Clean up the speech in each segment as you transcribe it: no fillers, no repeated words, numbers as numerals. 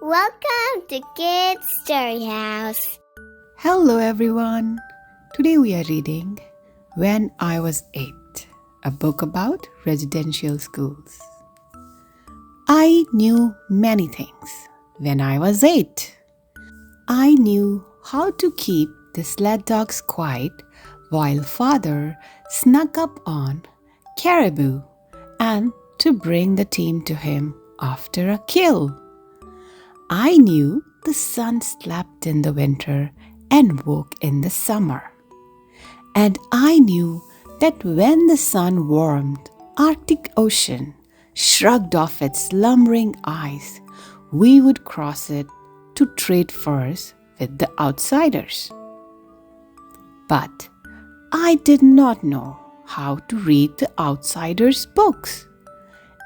Welcome to Kids Story House. Hello everyone. Today we are reading When I Was 8, a book about residential schools. I knew many things when I was 8. I knew how to keep the sled dogs quiet while father snuck up on caribou and to bring the team to him after a kill. I knew the sun slept in the winter and woke in the summer. And I knew that when the sun warmed, Arctic Ocean shrugged off its slumbering ice, we would cross it to trade furs with the outsiders. But I did not know how to read the outsiders' books.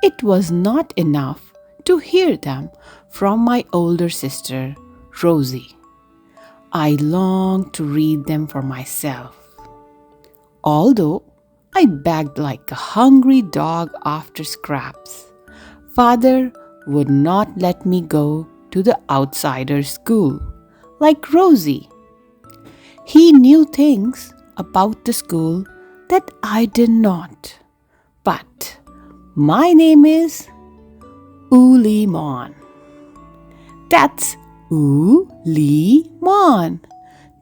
It was not enough to hear them from my older sister, Rosie. I longed to read them for myself. Although I begged like a hungry dog after scraps, father would not let me go to the outsider school like Rosie. He knew things about the school that I did not. But my name is Olemaun. That's Olemaun,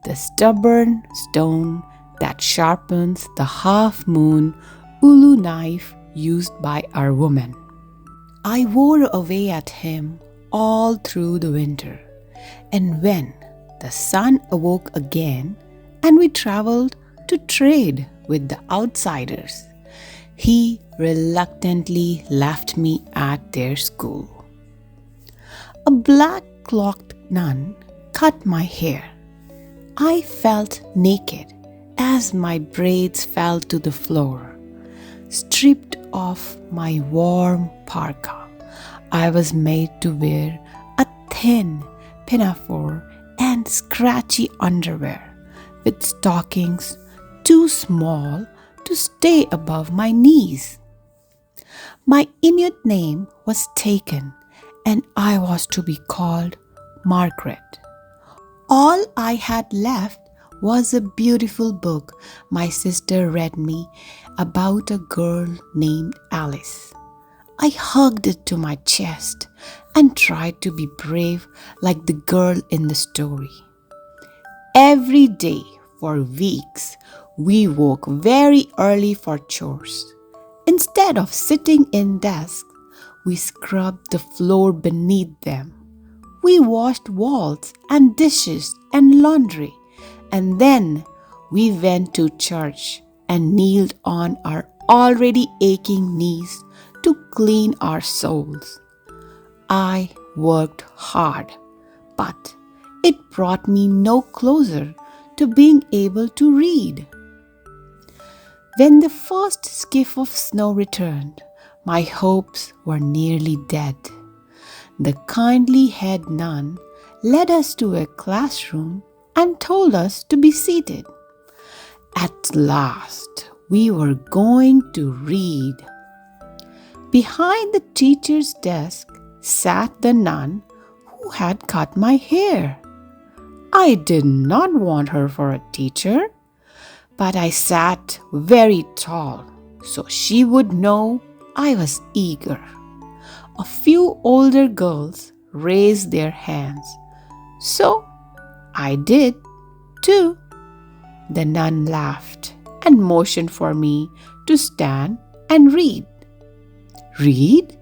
the stubborn stone that sharpens the half-moon ulu knife used by our woman. I wore away at him all through the winter, and when the sun awoke again and we traveled to trade with the outsiders, he reluctantly left me at their school. A black-cloaked nun cut my hair. I felt naked as my braids fell to the floor. Stripped of my warm parka, I was made to wear a thin pinafore and scratchy underwear with stockings too small to stay above my knees. My Inuit name was taken and I was to be called Margaret. All I had left was a beautiful book my sister read me about a girl named Alice. I hugged it to my chest and tried to be brave like the girl in the story. Every day for weeks, we woke very early for chores. Instead of sitting in desks, we scrubbed the floor beneath them. We washed walls and dishes and laundry, and then we went to church and kneeled on our already aching knees to clean our souls. I worked hard, but it brought me no closer to being able to read. When the first skiff of snow returned, my hopes were nearly dead. The kindly head nun led us to a classroom and told us to be seated. At last, we were going to read. Behind the teacher's desk sat the nun who had cut my hair. I did not want her for a teacher, but I sat very tall so she would know I was eager. A few older girls raised their hands, so I did too. The nun laughed and motioned for me to stand and read. Read?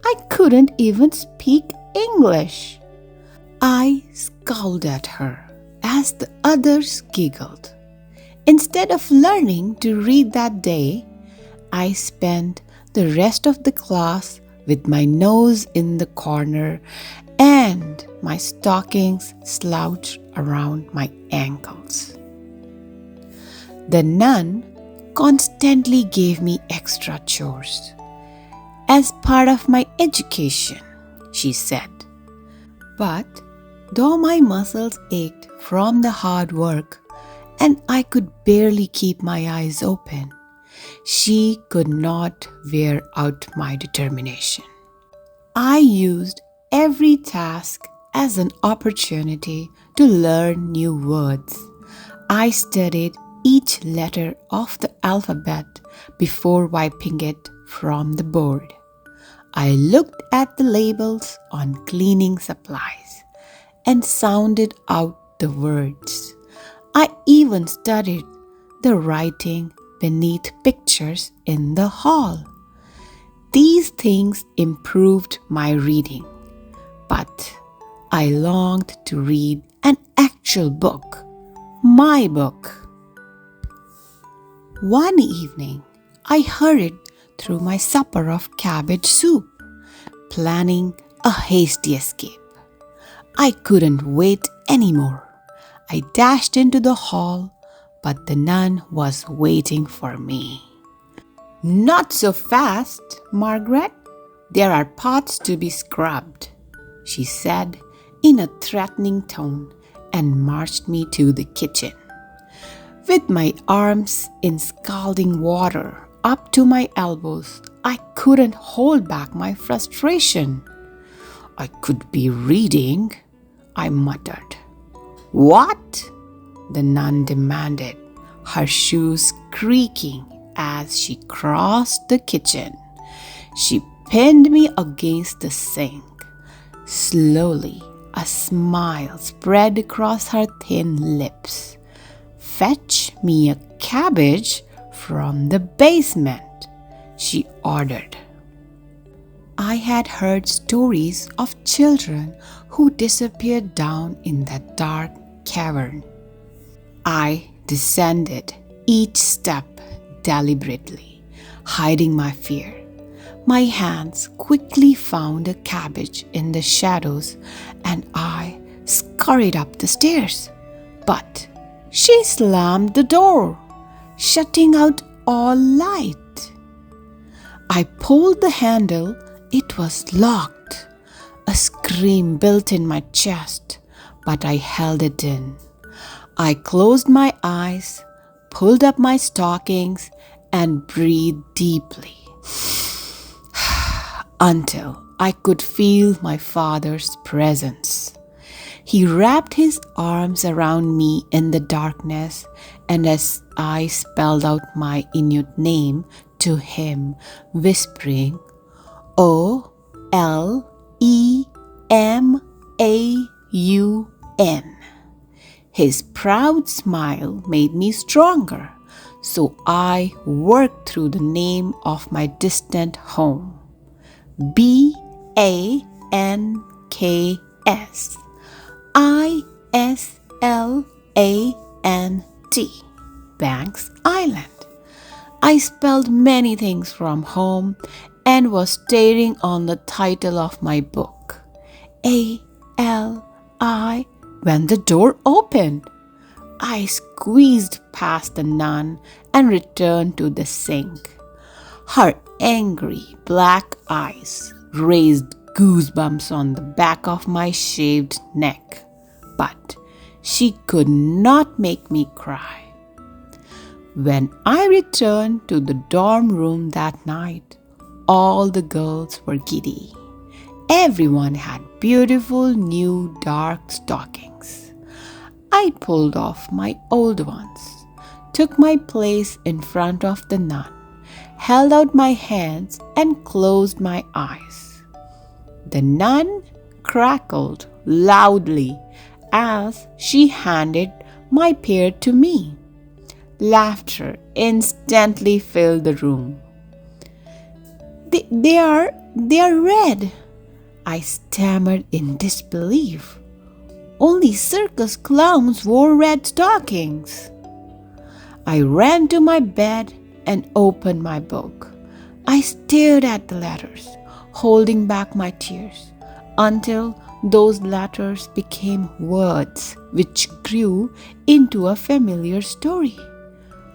I couldn't even speak English. I scowled at her as the others giggled. Instead of learning to read that day, I spent the rest of the class with my nose in the corner and my stockings slouched around my ankles. The nun constantly gave me extra chores. As part of my education, she said. But though my muscles ached from the hard work and I could barely keep my eyes open, she could not wear out my determination. I used every task as an opportunity to learn new words. I studied each letter of the alphabet before wiping it from the board. I looked at the labels on cleaning supplies and sounded out the words. I even studied the writing beneath pictures in the hall. These things improved my reading, but I longed to read an actual book, my book. One evening, I hurried through my supper of cabbage soup, planning a hasty escape. I couldn't wait anymore. I dashed into the hall, but the nun was waiting for me. "Not so fast, Margaret. There are pots to be scrubbed," she said in a threatening tone and marched me to the kitchen. With my arms in scalding water up to my elbows, I couldn't hold back my frustration. "I could be reading," I muttered. "What?" the nun demanded, her shoes creaking as she crossed the kitchen. She pinned me against the sink. Slowly, a smile spread across her thin lips. "Fetch me a cabbage from the basement," she ordered. I had heard stories of children who disappeared down in that dark cavern. I descended each step deliberately, hiding my fear. My hands quickly found a cabbage in the shadows and I scurried up the stairs. But she slammed the door, shutting out all light. I pulled the handle. It was locked. A scream built in my chest, but I held it in. I closed my eyes, pulled up my stockings, and breathed deeply until I could feel my father's presence. He wrapped his arms around me in the darkness, and as I spelled out my Inuit name to him, whispering, "Olemaun," his proud smile made me stronger, so I worked through the name of my distant home. BANKSISLANT, Banks Island. I spelled many things from home and was staring on the title of my book, ALI, when the door opened. I squeezed past the nun and returned to the sink. Her angry black eyes raised goosebumps on the back of my shaved neck, but she could not make me cry. When I returned to the dorm room that night, all the girls were giddy. Everyone had beautiful new dark stockings. I pulled off my old ones, took my place in front of the nun, held out my hands and closed my eyes. The nun crackled loudly as she handed my pair to me. Laughter instantly filled the room. They are red," I stammered in disbelief. "Only circus clowns wore red stockings." I ran to my bed and opened my book. I stared at the letters, holding back my tears, until those letters became words which grew into a familiar story.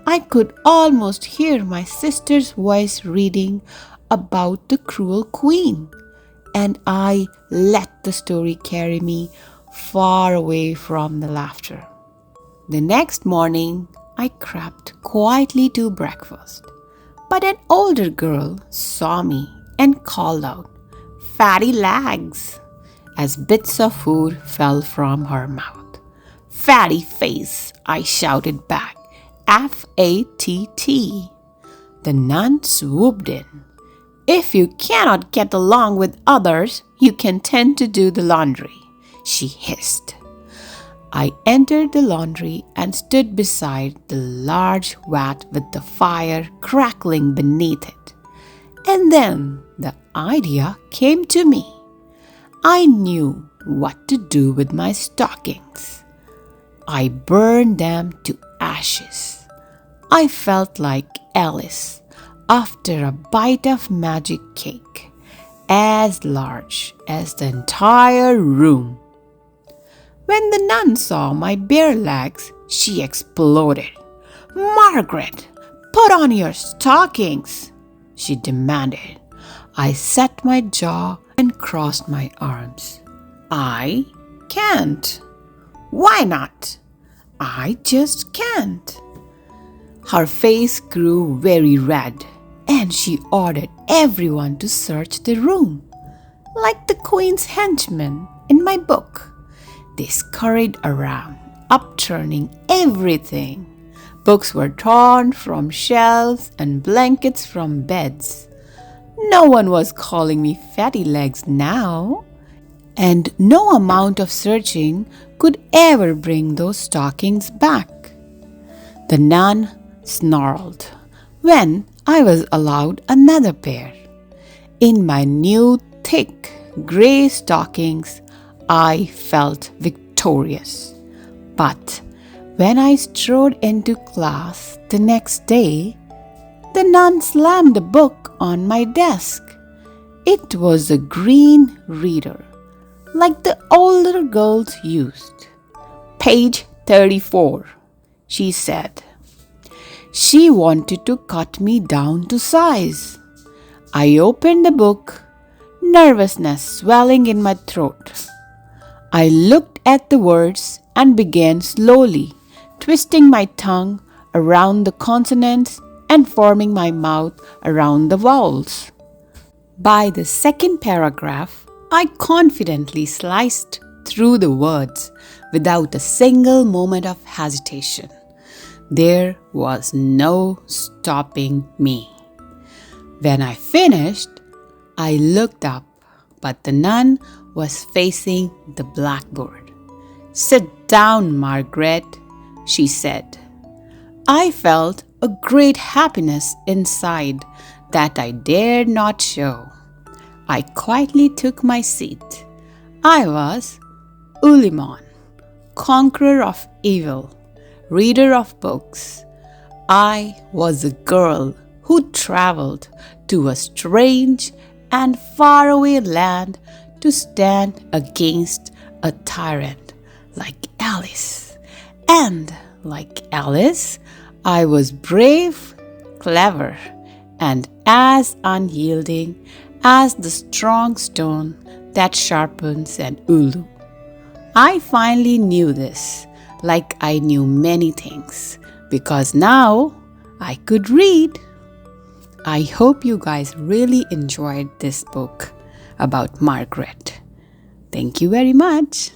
I could almost hear my sister's voice reading about the cruel queen, and I let the story carry me far away from the laughter. The next morning, I crept quietly to breakfast, but an older girl saw me and called out, "Fatty legs!" as bits of food fell from her mouth. "Fatty face," I shouted back. "F-A-T-T." The nun swooped in. "If you cannot get along with others, you can tend to do the laundry," she hissed. I entered the laundry and stood beside the large vat with the fire crackling beneath it. And then the idea came to me. I knew what to do with my stockings. I burned them to ashes. I felt like Alice after a bite of magic cake, as large as the entire room. When the nun saw my bare legs, she exploded. "Margaret, put on your stockings," she demanded. I set my jaw and crossed my arms. "I can't." "Why not?" "I just can't." Her face grew very red, and she ordered everyone to search the room, like the Queen's henchmen in my book. They scurried around, upturning everything. Books were torn from shelves and blankets from beds. No one was calling me fatty legs now, and no amount of searching could ever bring those stockings back. The nun snarled when I was allowed another pair. In my new thick grey stockings, I felt victorious. But when I strode into class the next day, the nun slammed a book on my desk. It was a green reader, like the older girls used. "Page 34, she said. She wanted to cut me down to size. I opened the book, nervousness swelling in my throat. I looked at the words and began slowly twisting my tongue around the consonants and forming my mouth around the vowels. By the second paragraph, I confidently sliced through the words without a single moment of hesitation. There was no stopping me. When I finished, I looked up, but the nun was facing the blackboard. "Sit down, Margaret," she said. I felt a great happiness inside that I dared not show. I quietly took my seat. I was Olemaun, conqueror of evil, reader of books. I was a girl who traveled to a strange and faraway land to stand against a tyrant like Alice. And like Alice, I was brave, clever, and as unyielding as the strong stone that sharpens an ulu. I finally knew this, like I knew many things, because now I could read. I hope you guys really enjoyed this book about Margaret. Thank you very much.